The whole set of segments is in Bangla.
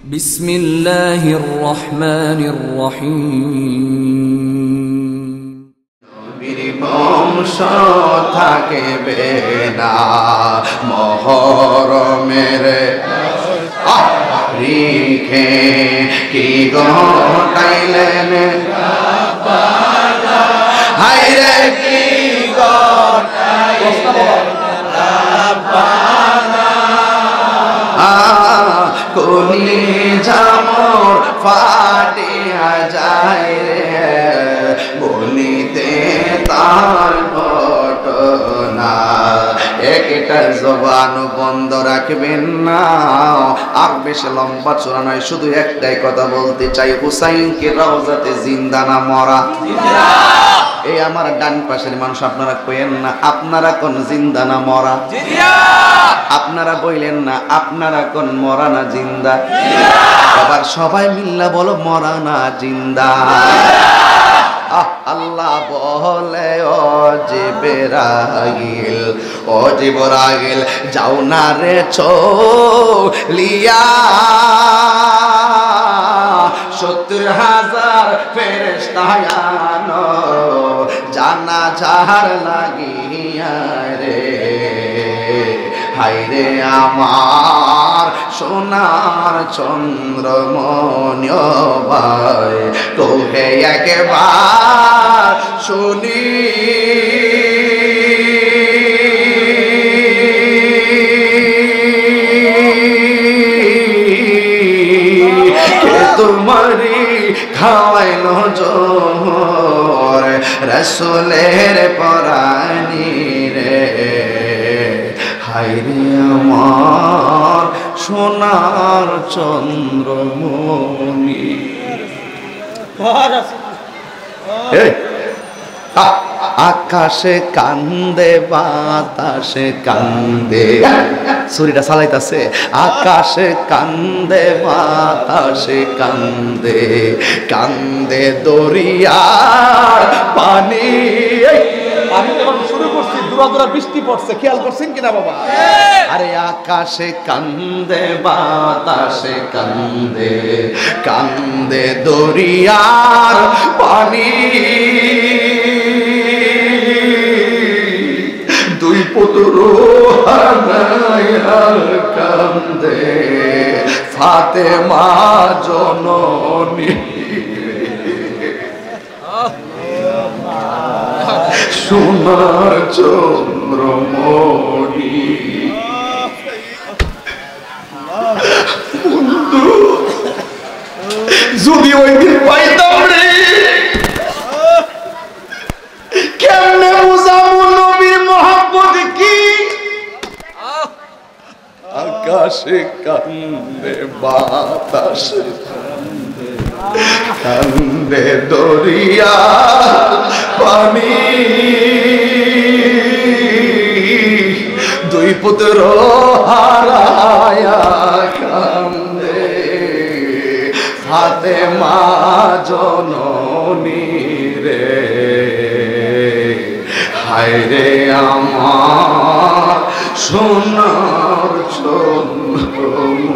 বিসমিল্লাহির রহমানির রহিম। নবীর বংশ থাকবে না মহরমের রিখে কি গটাইলেন হায়রে কি গটাইলেন কোনি জামর ফাটিয়া যায় রে বলিতে তার ঘটনা। একটা জবান বন্ধ রাখবেন না, আর বেশি লম্বা চূড়া নয়, শুধু একটাই কথা বলতে চাই, হুসাইনকে রওজাতে জিন্দা না মরা? এই আমার ডান পাশের মানুষ আপনারা কইেন না আপনারা কোন জিন্দা না মরা? আপনারা বইলেন না আপনারা কোন মরা না জিন্দা? আবার সবাই মিল্লা বলো মরা না জিন্দা। আল্লাহ বলে ও জিবরাইল যাও না রে চলিয়া 70,000 ফেরেশতা আনো জানাজার লাগিয়া রে। হায়রে আমার সোনার চন্দ্রমণি ভাই তোহে একবার শুনি তোমারি খাওয়াইলো জোর রসুলের পরানি রে। হায়রে আমার সোনার চন্দ্রমণি। আকাশে কান্দে বাতাসে কান্দে, ছুরিটা চালাইতাছে, আকাশে কান্দে বাতাসে কান্দে, কান্দে দরিয়ার পানি। আমি যখন শুরু করছি দুরা বৃষ্টি পড়ছে, খেয়াল করছেন কিনা বাবা? আরে আকাশে কান্দে বাতাসে কান্দে, কান্দে দরিয়ার পানি। দুই পুত্র হারাইয়া কান্দে ফাতেমা জননী। সোনার চন্দ্রমণি বন্ধু যদি ওই দিন পাইতাম রে, কেমনে বুঝাবো নবীর মহব্বত কি। আকাশে কান্দে বাতাসে কান্দে, কান্দে দরিয়া পানি। দুই পুত্র হারায়া কান্দে ফাতেমা জননী রে। হায়রে আমার সোনার চন্দ্রমণি।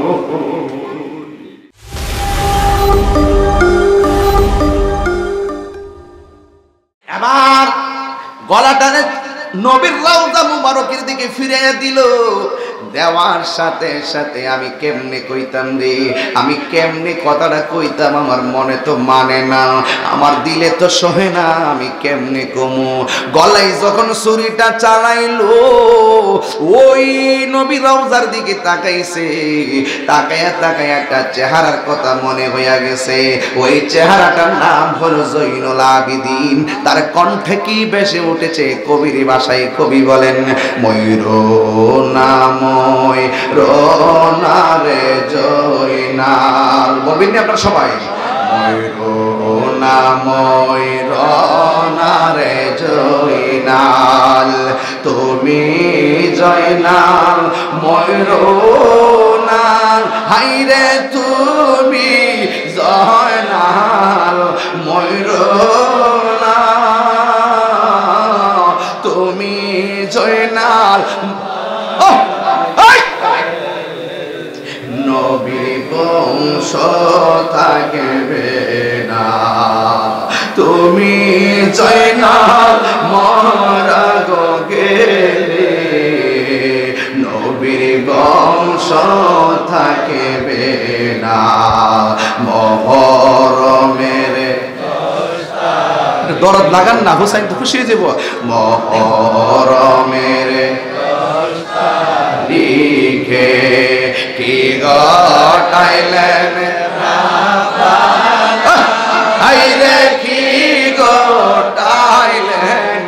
এবার গলাটারে নবীর রওজা মুবারকের দিকে ফিরে দিল। দেওয়ার সাথে সাথে আমি কেমনে কইতাম রে, আমি কেমনে কথাটা কইতাম, আমার মনে তো মানে না, আমার দিলে তো সহে না, আমি কেমনে কমু। গলায় যখন ছুরিটা চালাইলো, ওই নবী রওজার দিকে তাকাইছে, তাকায়া তাকায়া একটা চেহারার কথা মনে হইয়া গেছে। ওই চেহারাটার নাম হলো জৈনুল আবিদিন। তার কণ্ঠে কি বেশি উঠেছে, কবির ভাষায় কবি বলেন, ময়ূর নাম রোনারে জয়নাল। বলবেন না আপনারা সবাই? ময়ূর নাম রোনারে জয়নাল, তুমি জয়নাল ময়ূর নাল। হাইরে তুমি জয়নাল ময়ূর নাল, তুমি জয়নাল। নবী বংশ থাকবে না। তুমি জয়নাল মারা গেলে নবীর বংশ থাকবে না। মহরমের দরদ লাগান না, হুসাইন তো খুশি হয়ে যাব। মহরমের লিখে কি গটাইলেন আইরে কি গটাইলেন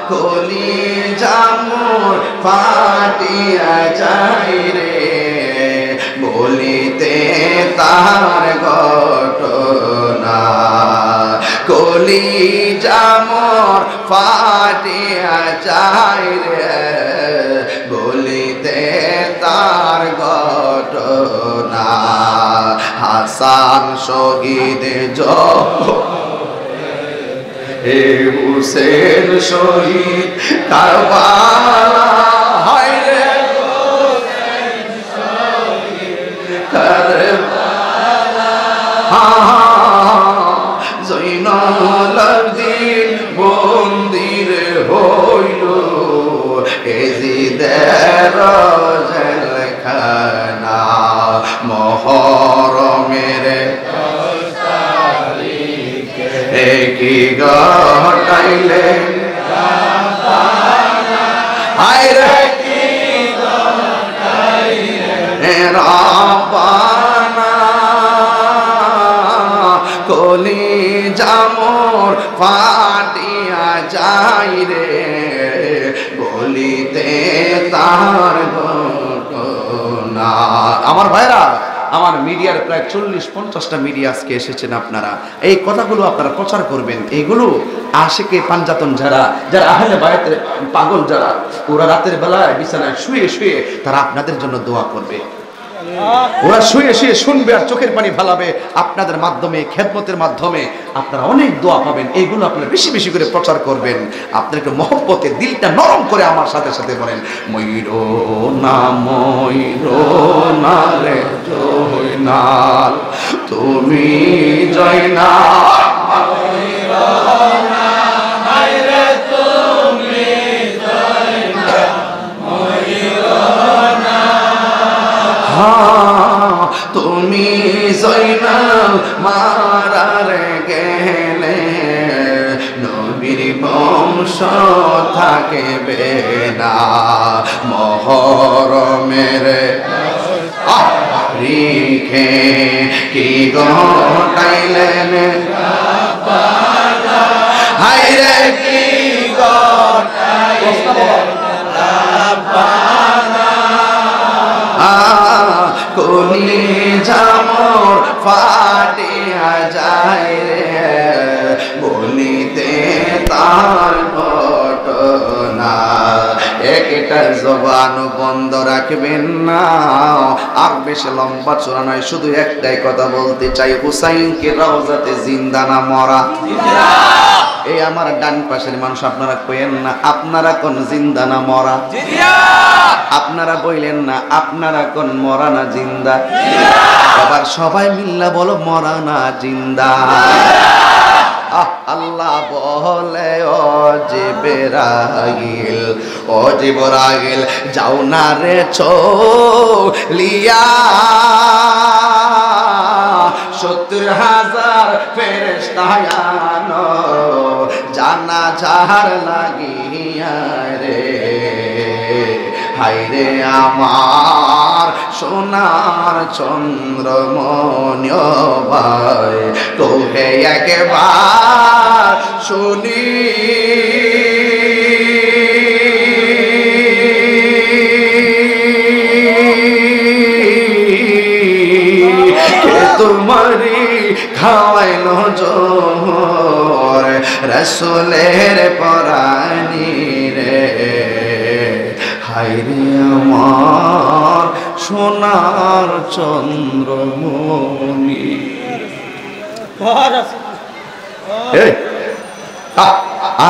কলি জামুর ফাটিয়া যাই রে বলিতে তার ঘটনা। কলি জামুর ফাটিয়া যাই রে বলিতে তার ঘটনা। হাসান শহীদ হে হুসেন শহীদ কারবালা হায় রে কারবালা। জয়নাল আবদিন বন্দির হইল এজিদের জেলখানা। মহরমের কি গটাইলেন হায়রে কি গটাইলেন রাব্বানা। কলি জামর ফাটিয়া যাই রে বলিতে তার ঘটনা। আমার ভাইরা, আমার মিডিয়ার প্রায় 40-50টা মিডিয়া আজকে এসেছেন। আপনারা এই কথাগুলো আপনারা প্রচার করবেন। এইগুলো আশিকে পাঞ্জাতন যারা আহলে বায়াতের পাগল যারা, ওরা রাতের বেলায় বিছানায় শুয়ে শুয়ে তারা আপনাদের জন্য দোয়া করবে। ওরা শুয়ে শুয়ে শুনবে আর চোখের পানি ফেলাবে আপনাদের মাধ্যমে, খেদমতের মাধ্যমে আপনারা অনেক দোয়া পাবেন। এইগুলো আপনারা বেশি বেশি করে প্রচার করবেন। আপনার একটু মহব্বতে দিলটা নরম করে আমার সাথে সাথে বলেন ময়ূরো না রে জয়নাল তুমি জয়নাল তুমি জয়নাল মারার গেলে নবীর বংশ থাকবে না। মহরমের রিখে কি গটাইলেন হায়রে কি গটাইলেন কলি জামর ফাটিয়া যায় রে বলিতে তার ঘটনা। একটা জবান বন্ধ রাখবেন না। আর বেশি লম্বা চূড়া নয়, শুধু একটাই কথা বলতে চাই, হুসাইনকে রওজাতে জিন্দা না মরা? এই আমার ডান পাশের মানুষ আপনারা কইেন না আপনারা কোন জিন্দা না মরা? আপনারা বললেন না আপনারা কোন মরা না জিন্দা? আবার সবাই মিল্লা বলো মরা না জিন্দা। আল্লাহ বলে ও জিবরাইল যাও না রে চলিয়া 70,000 ফেরেশতা আনো জানাজার লাগিয়া রে। হায়রে আমার সোনার চন্দ্রমণি ভাই তোহে একবার শুনি তোমারি খাওয়াইল জোর রসুলের পরানি রে। হায়রে আমার সোনার চন্দ্রমণি।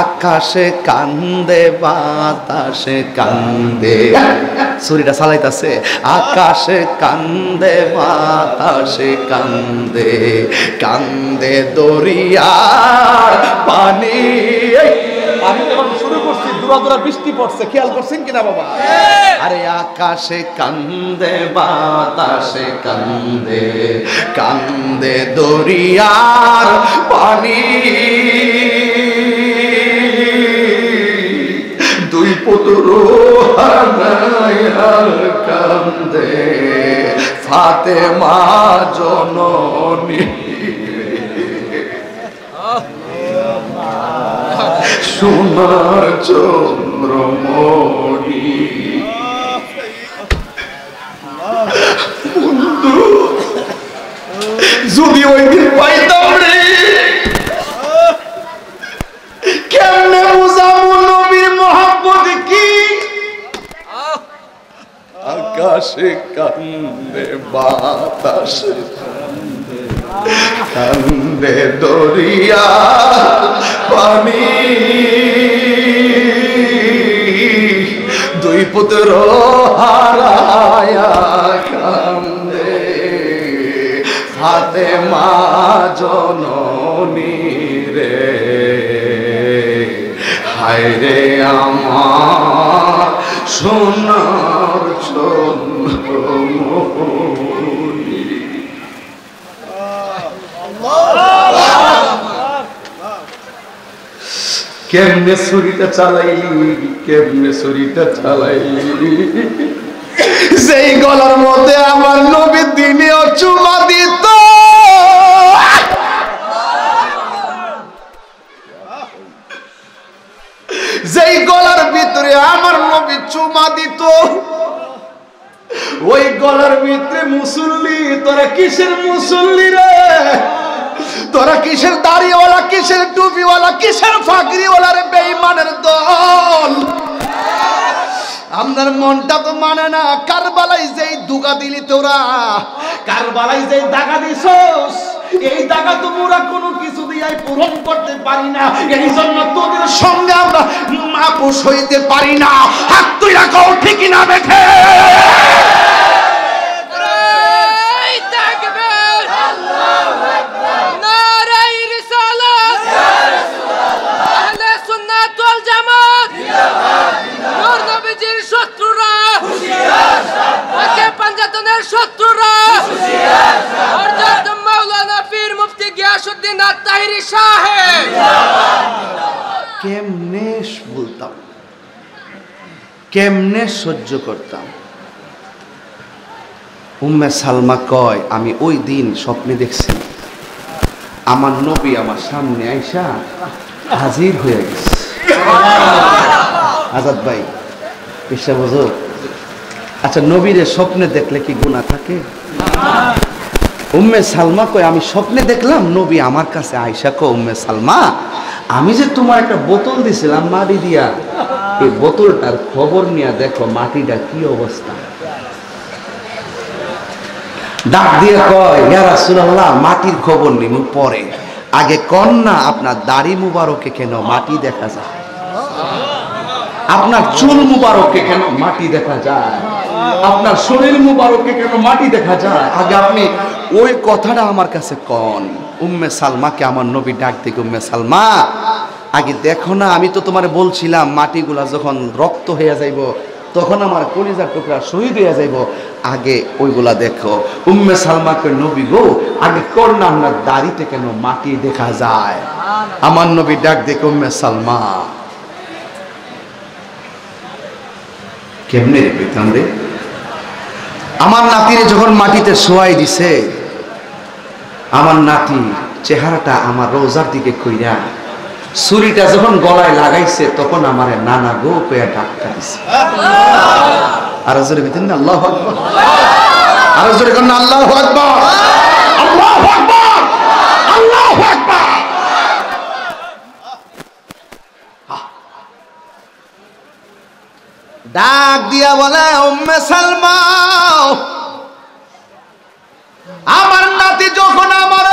আকাশে কান্দে বাতাসে কান্দে ছুরিটা চালাইতাছে, আকাশে কান্দে বাতাসে কান্দে, কান্দে দরিয়ার পানি। আমি যখন শুরু করছি দূরা দূরা বৃষ্টি পড়ছে, খেয়াল করছেন কিনা বাবা? আরে আকাশে কান্দে বাতাসে কান্দে, কান্দে দরিয়ার পানি, দুই পুত্র হারায়া কান্দে ফাতেমা জননী, সোনার চন্দ্রমণি। বন্ধু যদি ওই দিন পাইতাম রে, কেমনে বুঝাবো নবীর মহব্বত কি। আকাশে কান্দে বাতাসে কান্দে দরিয়া পানি, দুই পুত্র হারায়া কান্দে ফাতেমা জননী রে। হায় রে আমার সোনার চন্দ্রমণি। কেমনে ছুরিটা চালাইলি, কেমনে ছুরিটা চালাইলি, যেই গলার মধ্যে আমার নবী দিনেও চুমা দিত, যেই গলার ভিতরে আমার নবী চুমা দিত, ওই গলার ভিতরে মুসল্লি। তোরা কিসের মুসল্লি রে? তোরা কিসের দাড়িওয়ালা, কিসের টুপিওয়ালা, কিসের ফাকরিওয়ালা রে? বেঈমানের দল। আপনার মনটা তো মানে না। কারবালায় যেই দুগা দিলি তোরা, কারবালায় যেই দাগা দিছস, এই দাগা তো মোরা কোনো কিছু দিয়ে পূরণ করতে পারি না। এই জন্য তোদের সঙ্গে আমরা আপোষ হইতে পারি না। হাত তুই রাখো, ঠিক না বেঠে? শত্রুরা অর্থাৎ মাওলানা পীর মুফতি গিয়াসউদ্দিন আত-তাহিরি সাহেব। কেমনে বলতাম, কেমনে সহ্য করতাম। উম্মে সালমা কয়, আমি ওই দিন স্বপ্নে দেখছি আমার নবী আমার সামনে আইসা হাজির হয়ে গেছে। আজাদ ভাই পেশা বোঝো? আচ্ছা, নবীরে স্বপ্নে দেখলে কি গুনাহ থাকে? উম্মে সালমা কয়, আমি স্বপ্নে দেখলাম নবী আমার কাছে আয়েশা কয়, উম্মে সালমা, আমি যে তোমার একটা বোতল দিছিলাম মাটি দিয়া, এই বোতলটার খবর নিয়ে দেখো মাটিটা কি অবস্থা। ডাক দিয়ে কয়, ইয়া রাসূলুল্লাহ, মাটির খবর নিমু পরে, আগে কোন না আপনার দাড়ি মুবারকে কেন মাটি দেখা যায়, আপনার চুল মুবারকে কেন মাটি দেখা যায়, আপনার শরীর মুবারকে কেন মাটি দেখা যায়, আগে আপনি ওই কথাটা আমার কাছে কোন। উম্মে সালমাকে আমার নবী ডাক দিয়ে, উম্মে সালমা, আগে দেখো না, আমি তো তোমারে বলছিলাম মাটিগুলা যখন রক্ত হয়ে যাইব তখন আমার কলিজার টুকরা শহীদ হয়ে যাইব, আগে ওইগুলা দেখো। উম্মে সালমাকে, নবী গো, আগে কোন না আপনার দাড়িতে কেন মাটি দেখা যায়। আমার নবী ডাক দিয়ে, উম্মে সালমা, কেমনে পেতাম রে? আমার নাতিরে যখন মাটিতে শোয়াই দিছে, আমার নাতি চেহারাটা আমার রোজার দিকে কইরা, ছুরিটা যখন গলায় লাগাইছে তখন আমার নানা গো কইয়া ডাক্তার দিছে। আর জোরে কইতেন না আল্লাহু আকবার, আর জোরে কোন আল্লাহু আকবার, আল্লাহু আকবার, আল্লাহু আকবার। ডাক দিয়া বলে, উম্মে সালমা, আমার নাতি যখন আমার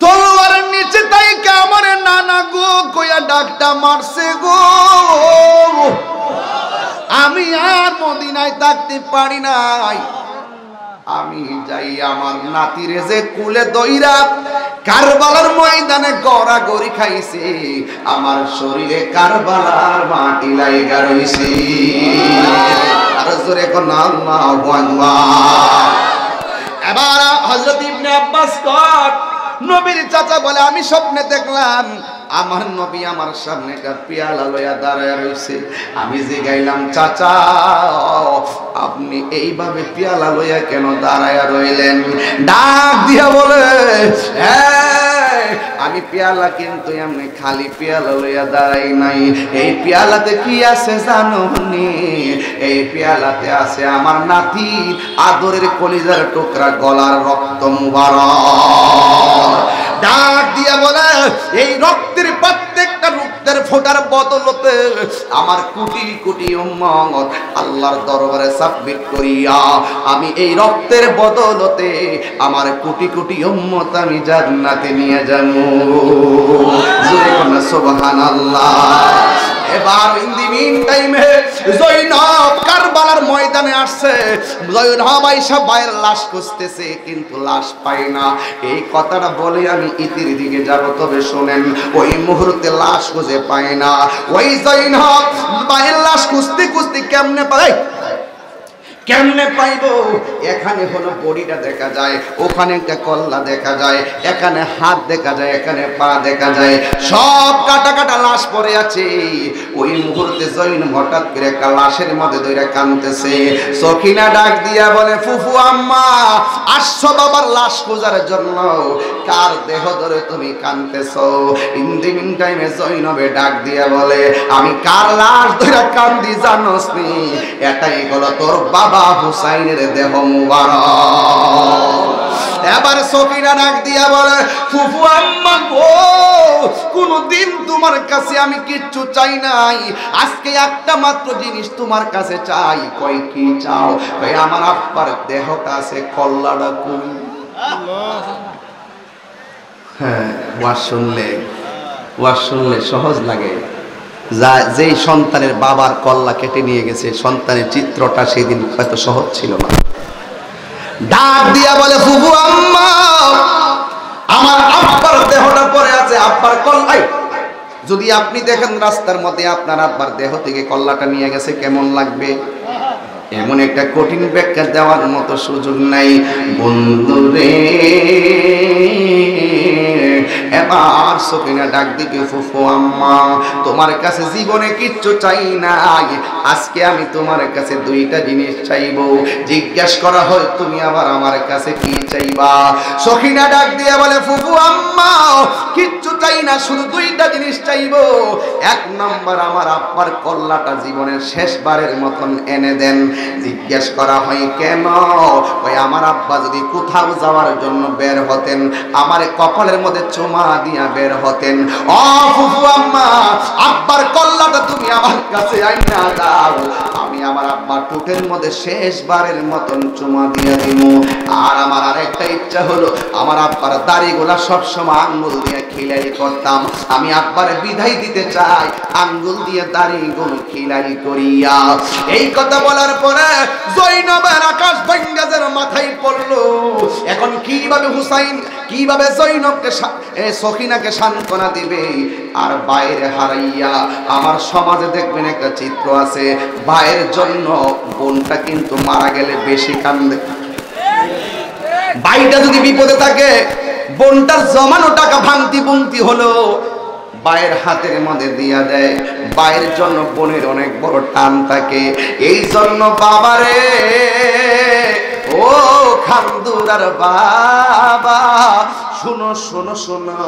তলোয়ারের নিচে তাইকে আমার নানা গো কইয়া ডাকটা মারছে গো, আমি আর মদিনায় থাকতে পারি নাই, আমি যাই আমার নাতিরে যে কুলে দইরা কারবালার ময়দানে গড়াগড়ি খাইছে, আমার শরীরে কারবালার মাটি লাইগা রইছে। আর জোরে কোন আল্লাহু আকবার। এবার হযরত ইবনে আব্বাস কয়, নবীর চাচা বলে আমি স্বপ্নে দেখলাম আমার নবী আমার সামনে একটা পেয়ালা লইয়া দাঁড়ায় রইছে। আমি জিগাইলাম, চাচা আপনি এইভাবে পেয়ালা লইয়া কেন দাঁড়ায় রইলেন? ডাক দিয়া বলে, আমি পেয়ালা কিন্তু এমনি খালি পেয়ালা লইয়া দাঁড়াই নাই, এই পেয়ালাতে কি আছে জানো নি? এই পেয়ালাতে আছে আমার নাতি আদরের কলিজার টুকরা গলার রক্ত মুবারক। ডাক দিয়া বলে, এই রক্তের প্রত্যেকটা রক্তের ফোঁটার বদলতে আমার কোটি কোটি উম্মত আল্লাহর দরবারে সাবমিট করিয়া আমি এই রক্তের বদলতে আমার কোটি কোটি উম্মত আমি জান্নাতে নিয়ে যাব। সুবহানাল্লাহ। এবার ইন দি মিন টাইমে জয়নব কারবালার ময়দানে আসছে। জয়নব আয়েশা ভাইয়ের লাশ খুঁজতেছে কিন্তু লাশ পায় না। এই কথাটা বলে আমি ইতির দিকে যাব, তবে শুনেন ওই মুহূর্তে লাশ খুঁজে পায় না। ওই জয়নব ভাইয়ের লাশ খুঁজতে খুঁজতে কেমনে পাইবো? এখানে হলো বডিটা দেখা যায়, ওখানে একটা কল্লা দেখা যায়, এখানে হাত দেখা যায়, এখানে পা দেখা যায়, সব কাটা কাটা লাশ পড়ে আছে। ওই মুহূর্তে জৈনব হঠাৎ করে একটা লাশের মধ্যে ধরে কাঁদতেছে। সখিনা ডাক দিয়া বলে, ফুফু আম্মা আসছো বাবার লাশ খোঁজার জন্য, কার দেহ ধরে তুমি কাঁদতেছো? ইন দি মিন টাইমে জৈনবে ডাক দিয়া বলে, আমি কার লাশ ধরে কান্দি জানোস নি? এটাই হলো তোর বাবা হুসাইনের দেহ মুবারক। এবার সকিনা ডাক দিয়া বলে, ফুফু আম্মা গো, কোনদিন তোমার কাছে আমি কিচ্ছু চাই নাই, আজকে একটা মাত্র জিনিস তোমার কাছে চাই। কই কি চাও? কই আমার আব্বার দেহটা আছে, কল্লাটা কই? হ্যাঁ, ওয়াজ শুনলে সহজ লাগে। যেই সন্তানের বাবার কল্লা কেটে নিয়ে গেছে, সন্তানের চিত্রটা সেদিন হয়তো সহজ ছিল না। ডাক দিয়া বলে, ফুফু আম্মা আমার আব্বার দেহটা পড়ে আছে, আব্বার কল্লাই যদি আপনি দেখেন রাস্তার মধ্যে আপনার আব্বার দেহ থেকে কল্লাটা নিয়ে গেছে, কেমন লাগবে? এমন একটা কঠিন ব্যাখ্যা দেওয়ার মতো সুযোগ নাই বন্ধুরে। এবার সকিনা ডাক দিকে, ফুফু আম্মা তোমার কাছে জীবনে কিচ্ছু চাই নাই, আজকে আমি তোমার কাছে দুইটা জিনিস চাইবো। জিজ্ঞেস করা হয় তুমি আবার আমার কাছে কি চাইবা? সকিনা ডাক দিয়ে বলে, ফুফু আম্মা কিচ্ছু চাই না, শুধু দুইটা জিনিস চাইবো। এক নম্বর, আমার আব্বার কল্লাটা জীবনের শেষবারের মতন এনে দেন। জিজ্ঞেস করা হয় কেন? ওই আমার আব্বা যদি কোথাও যাওয়ার জন্য বের হতেন, আমার কপালের মধ্যে চুমা দিয়া বের হতেন। ও ফুফু আম্মা, আব্বার কল্লাটা তুমি আমার কাছে আইনা দাও, আমি আমার আব্বার ঠোঁটের মধ্যে শেষবারের মতন চুমা দিয়ে দিব। আর আমার আরেকটা ইচ্ছা হলো, আমার আব্বার দাড়িগুলা সবসময় আঙ্গুল দিয়ে খিলাই করতাম, আমি আব্বারে বিদায় দিতে চাই আঙ্গুল দিয়ে দাড়িগুলো খিলাই করিয়া। এই কথা বলার পরে জৈনবের আকাশ ভাঙ্গা যেন মাথায় পড়লো। এখন কিভাবে জৈনবকে সখিনাকে সান্ত্বনা দিবে? আর বাইরে হারাইয়া আমার সমাজে দেখবেন একটা চিত্র আছে, ভাইয়ের জন্য বোনটা কিন্তু মারা গেলে বেশি কান্দে। ভাইটা যদি বিপদে থাকে, বোনটার জমানো টাকা ভাঙতি বুংতি হলো ভাইয়ের হাতের মধ্যে দিয়া দেয়। ভাইয়ের জন্য বোনের অনেক বড় টান থাকে। এই জন্য বাবারে, ও খান্দুরার বাবা, শুনো শুনো শুনো।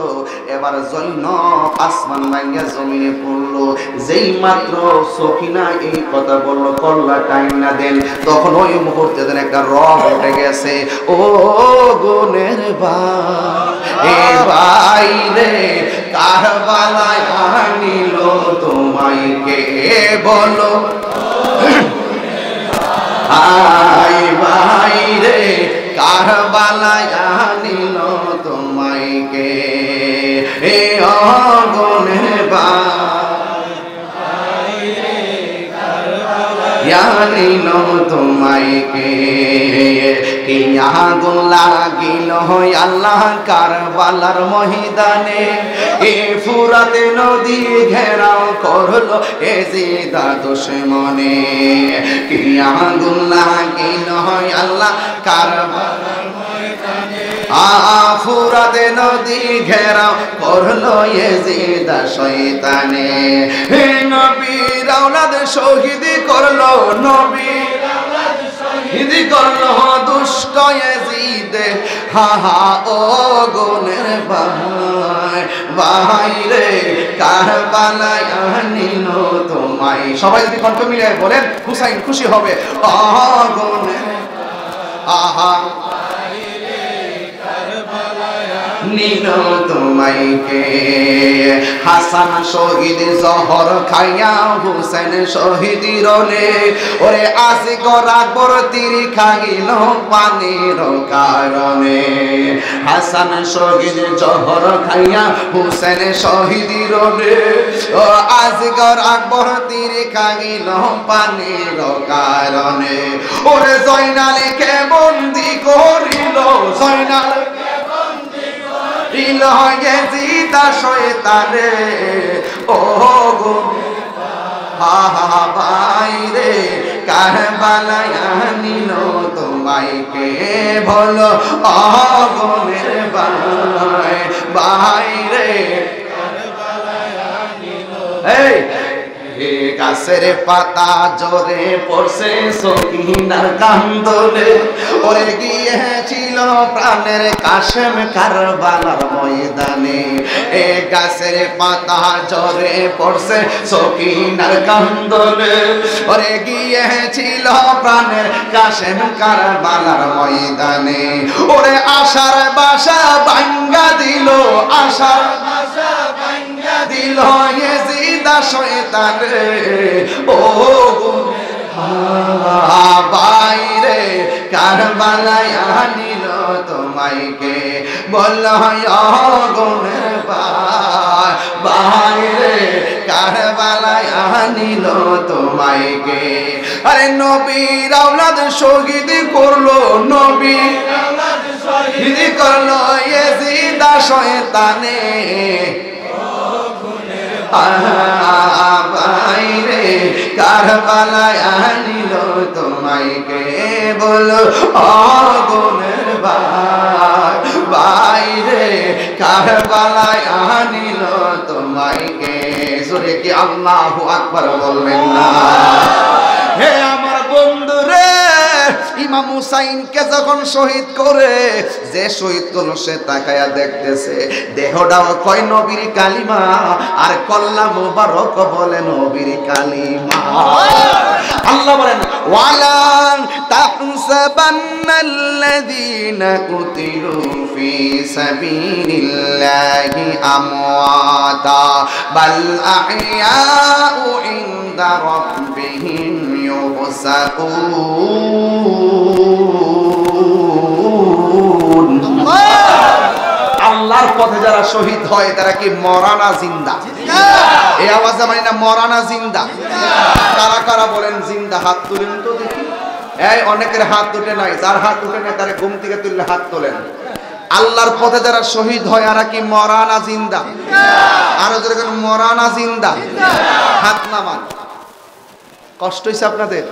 এবার জৈনব আসমান ভাঙ্গা জমিনে পড়লো। যেই মাত্র সখিনা এই কথা বললো, কল্লা টাইনা দেন, তখন ওই মুহূর্তে যেন একটা রব উঠে গেছে। ও গুনের ভাই রে, কারবালায় আনিল তোমায় কে বলো? ভাই রে, কারবালায় আনিল তোমায় কে? এ অগণের ভাই নিল তোমায় কে কি আগুন লাগিল আল্লাহ কারবালার ময়দানে এ ফুরাতে নদী ঘেরাও করলো এজিদা দুশমনে কি আগুন লাগিল আল্লাহ কারবালার ময়দানে ফুরাতে নদী ঘেরাও করলো এজিদা শয়তানে হে নবীর আওলাদ শহীদ করলো নবীর আওলাদ শহীদ করলো দুষ্ট এজিদ হা হা ও গুনের ভাই ভাই রে কারবালায় আনিল তোমায় সবাই যদি কণ্ঠ মিলিয়ে বলেন হুসাইন খুশি হবে ও গুনের আহা নিল তোমায় কে হাসান শহীদ জহর খাইয়া হুসেন শহীদ রনে ওরে আসিকর আকবর তীর খাইল পানির কারণে হাসান শহীদ জহর খাইয়া হুসেন শহীদ রনে ও আসিকর আকবর তীর খাইল পানির কারণে ওরে জয়নালকে বন্দী করিল জয়নাল জিদা শয়তানে ও গো হা হা ভাই রে কারবালায় আনিল তোমায় কে বলো অগনের ভাই ভাই রে কারবালায় আনিল এই গাছের পাতা জোরে পড়ছে সকিনার কান্দলে ওরে গিয়েছিল প্রাণের কাশেম কারবালার ময়দানে এ গাছের পাতা জোরে পড়ছে সকিনার কান্দলে ওরে গিয়েছিল প্রাণের কাশেম কারবালার ময়দানে ওরে আশার বাসা ভাঙ্গা দিল আশার বাসা ভাঙ্গা দিল এজিদা শয়তানে ও বাইরে কারবালায় আনিল তোমায় কে বলল গুণের বাইরে কারবালায় আনিল তোমায় কে আরে নবীর আওলাদ শহীদ করলো নবীর আওলাদ শহীদ করলো এজিদা শয়তানে বাইরে কারবালায় আনিল তোমায় কে বলো অগুনের ভাই বাইরে কারবালায় আনিল তোমায় কে জোরে কি আল্লাহু আকবার বলবেন না হে আমার বন্ধু রে ইমাম হুসাইনকে যখন শহীদ করে যে শহীদ করলো সে তাকায়া দেখতেছে দেহটাও কয় নবীর কালিমা আর কল্লা মুবারক বলে নবীর কালিমা আল্লাহ বলেন ওয়ালান তাহসাবান্নাল্লাযীনা কুতিলু ফি সাবিলিল্লাহি আমওয়াতা বাল আহইয়াউ ইনদা রাব্বিহিম ইউরযাকুন আল্লাহর পথে যারা শহীদ হয় তারা কি মরানা জিন্দা এই আওয়াজে মানে না মরানা জিন্দা কারা কারা বলেন জিন্দা হাত তুলেন তো দেখি এই অনেকের হাত উঠে নাই যার হাত উঠে নাই তারে ঘুম থেকে তুললে হাত তোলেন আল্লাহর পথে যারা শহীদ হয় আর কি মরানা জিন্দা আর যারা মরানা জিন্দা হাত নামান কষ্ট হইছে আপনাদের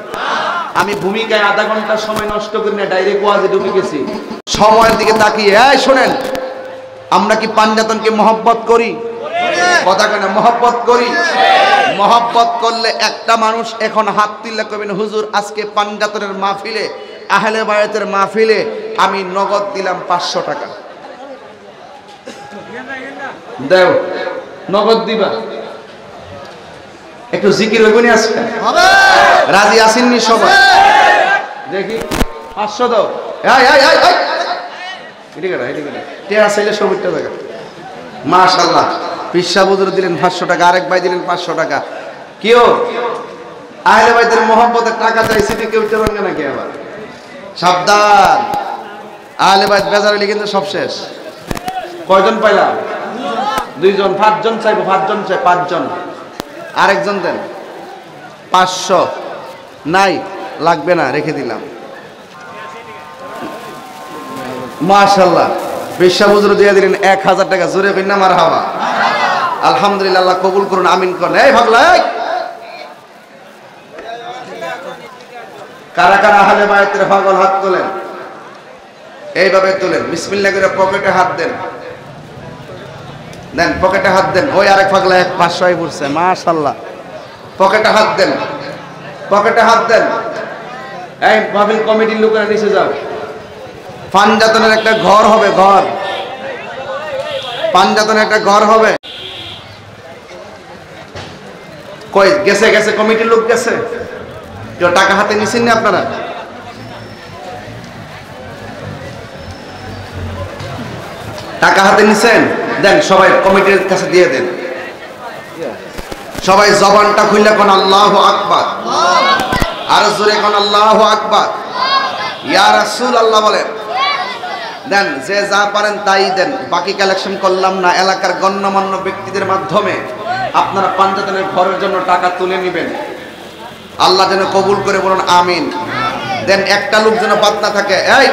আমি ভূমিকায় আধা ঘন্টা সময় নষ্ট করি না ডাইরেক্ট ওয়াজে ঢুকে গেছি সময়ের দিকে তাকিয়ে এই শুনেন আমরা কি পাঞ্জাতনকে মহব্বত করি কথা কেন মহব্বত করি মহব্বত করলে একটা মানুষ এখন হাত তুললে কবেন হুজুর আজকে পাঞ্জাতনের মাহফিলে আহলে বায়াতের মাহফিলে আমি নগদ দিলাম 500 টাকা দেও নগদ দিবা একটু জিকির হইব নি আজকে হবে রাজি আসেননি সবাই দেখি 500 দাও এই এই এই এদিকে টেরা চাইলে 70 টাকা মাশাআল্লাহ পিসা বুজুর দিলেন 500 টাকা আরেক ভাই দিলেন 500 টাকা কিও আহলে বাইতের মোহাম্মতের টাকা চাইছি কেউ চলবে নাকি আবার সাবধান আহলে বাইত বেজার হইলে কিন্তু সব শেষ কয়জন পাইলাম দুইজন পাঁচজন চাইবো পাঁচজন চাই পাঁচজন আরেকজন দেন 500 নাই লাগবে না, রেখে দিলাম। মাশাআল্লাহ, বিশ্বাস হুজুর দিয়ে দিলেন 1000 টাকা। জোরে কইনা মারহাবা। আলহামদুলিল্লাহ, আল্লাহ কবুল করুন, আমিন করুন। এই ভাগলা, কারা কারা আহলে বায়াতের পাগল হাত তোলেন, এইভাবে তোলেন। বিসমিল্লাহ করে পকেটে হাত দেন, দেন পকেটে হাত দেন। ওই আরেক পাগলা 500 পড়ছে, মাশাআল্লাহ। পকেটে হাত দেন, পকেটে হাত দেন। এই মাহফিল কমিটির লোকেরা নিচে যাও। পাঞ্জাতনের একটা ঘর হবে, ঘর, পাঞ্জাতনের একটা ঘর হবে। কই গেছে? গেছে, কমিটির লোক গেছে। কেউ টাকা হাতে নিছেন না আপনারা? টাকা হাতে নিছেন? দেন, সবাই কমিটির কাছে দিয়ে দেন। সবাই জবানটা খুললে কোন আল্লাহু আকবার, আর জোরে কোন আল্লাহু আকবার। ইয়া রাসূলুল্লাহ বলেন। দেন, যে যা পারেন তাই দেন। বাকি কালেকশন করলাম না। এলাকার গণ্যমান্য ব্যক্তিদের মাধ্যমে আপনারা পাঞ্জাতনের ঘরের জন্য টাকা তুলে নেবেন। আল্লাহ যেন কবুল করে, বলুন আমিন। দেন, একটা লোক যেন বাদ না থাকে। এই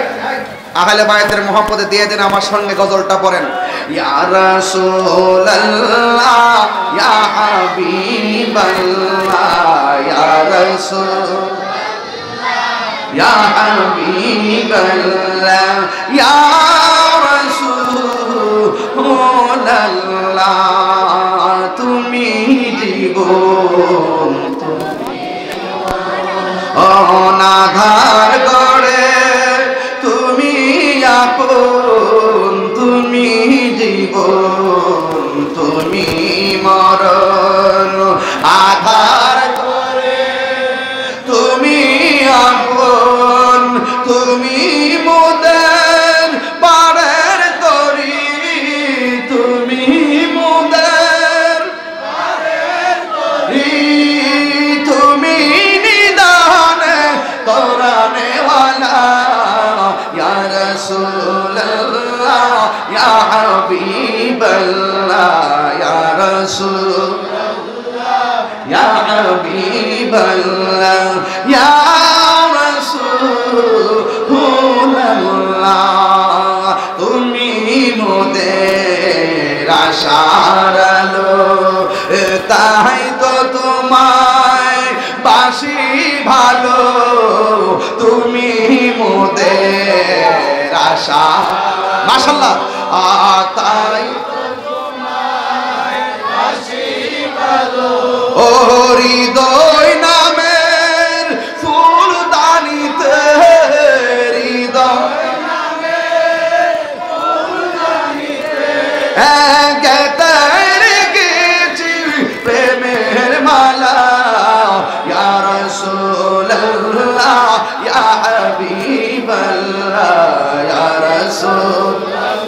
আহলে বায়াতের মহব্বতে দিয়ে দেন। আমার সঙ্গে গজলটা পড়েন। ইয়া রাসূলুল্লাহ, ইয়া হাবিবাল্লাহ, ইয়া রাসূলুল্লাহ, ইয়া হাবিবাল্লাহ, ইয়া রাসূলুল্লাহ, তুমি জীবন, অনাধার গড়ে তুমি আপন, তুমি জীবন, তুমি মরণ, আধার গড়ে তুমি আপন, তুমি মোদের পারের তরি, তুমি মোদের পারের তরি, তুমি কোরআনে ওয়ালা, ইয়া রাসূলুল্লাহ, ইয়া হাবিবাল্লাহ, ইয়া রাসূলুল্লাহ, ইয়া হাবিবাল্লাহ, ইয়া রাসূলুল্লাহ, তুমি মোদের আশার আলো, তাই তো তোমায় বাসি ভালো, তুমি মোদের আশা। মাশাআল্লাহ, তাই তোমায় বাসি ভালো, ও হৃদয় নামের ফুলদানিতে, হৃদয় নামের ফুলদানিতে গেতে রেখেছি প্রেমের মালা, ইয়া রাসূলুল্লাহ, ইয়া হাবিবাল্লাহ, ইয়া রাসূলুল্লাহ,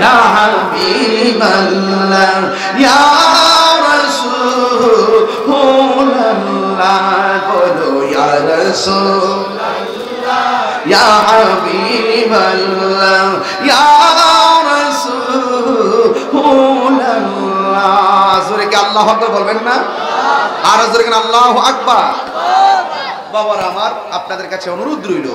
ইয়া হাবিবাল্লাহ, ইয়া রাসূলুল্লাহ, বলো ইয়া রাসূলুল্লাহ, ইয়া হাবিবাল্লাহ, ইয়া রাসূলুল্লাহ। জোরে কি আল্লাহু আকবার বলবেন না? আর জোরে কেন আল্লাহু আকবার। বাবারা আমার, আপনাদের কাছে অনুরোধ রইল,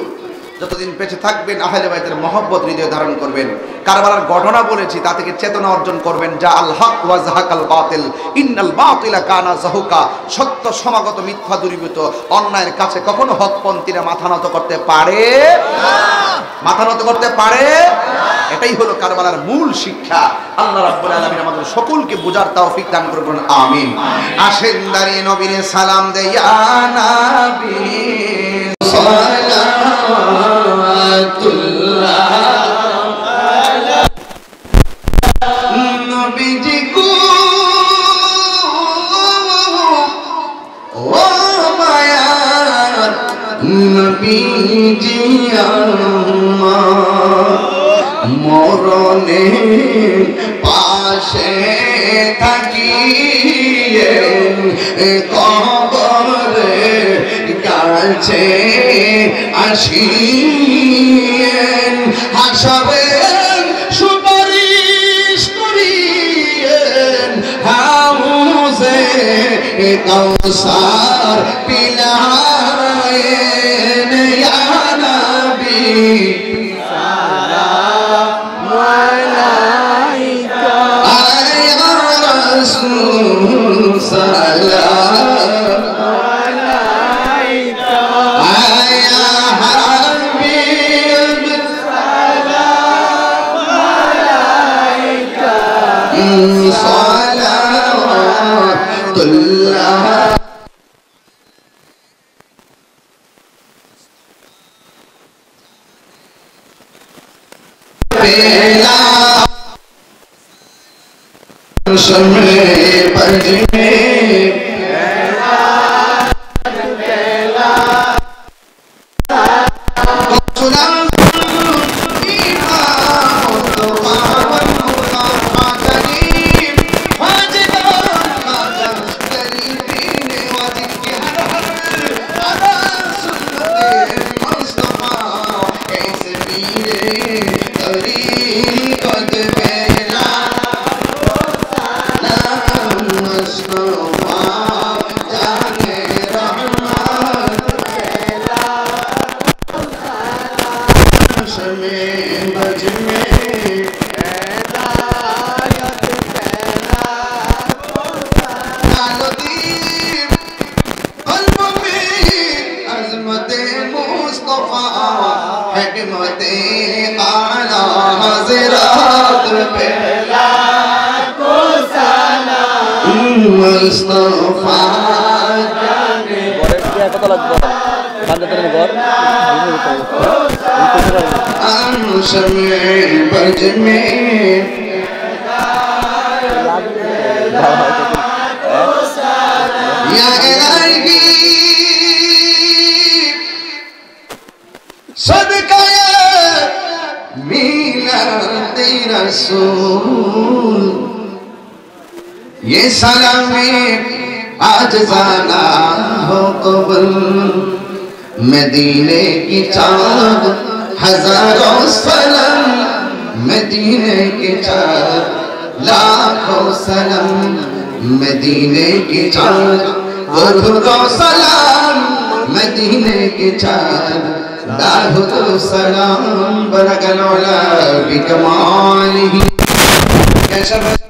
যতদিন বেঁচে থাকবেন আহলে বাইতের মহব্বত হৃদয়ে ধারণ করবেন। কারবালার ঘটনা বলেছি, তা থেকে চেতনা অর্জন করবেন। যা আল হক ওয়া যাহাকাল বাতিল, ইন্নাল বাতিলা কানা যাহুকা। সত্য সমাগত, মিথ্যা দূরীভূত। অন্যায়ের কাছে কখনো হকপন্থীরা মাথা নত করতে পারে না, মাথা নত করতে পারে না। এটাই হলো কারবালার মূল শিক্ষা। আল্লাহ রাব্বুল আলামিন আমাদের সকলকে বোঝার তৌফিক দান করুন, আমিন। আসেন দাঁড়িয়ে নবীর সালাম দে, ইয়া নবী সালাতুল্লাহ আলা নবীজি গো, ও মায়ার নবীজি আমার, মরণে পাশে থাকিয়ে কবরে কাছে আসিয়েন, হাসরের সুপারিশ করিয়েন, হাউজে কাউসার পিলায়ে पेला शम्मे बज में बज में या इलाही सदका मिलाद रसूल ये सलामे आज जाना हो कबल मदीने की चाँद हजारों सलाम मदीने की चाँद लाखों सलाम मदीने की चाँद लाखों सलाम मदीने की चाँद लाखों सलाम बरकल औला बिकमालिही कैसा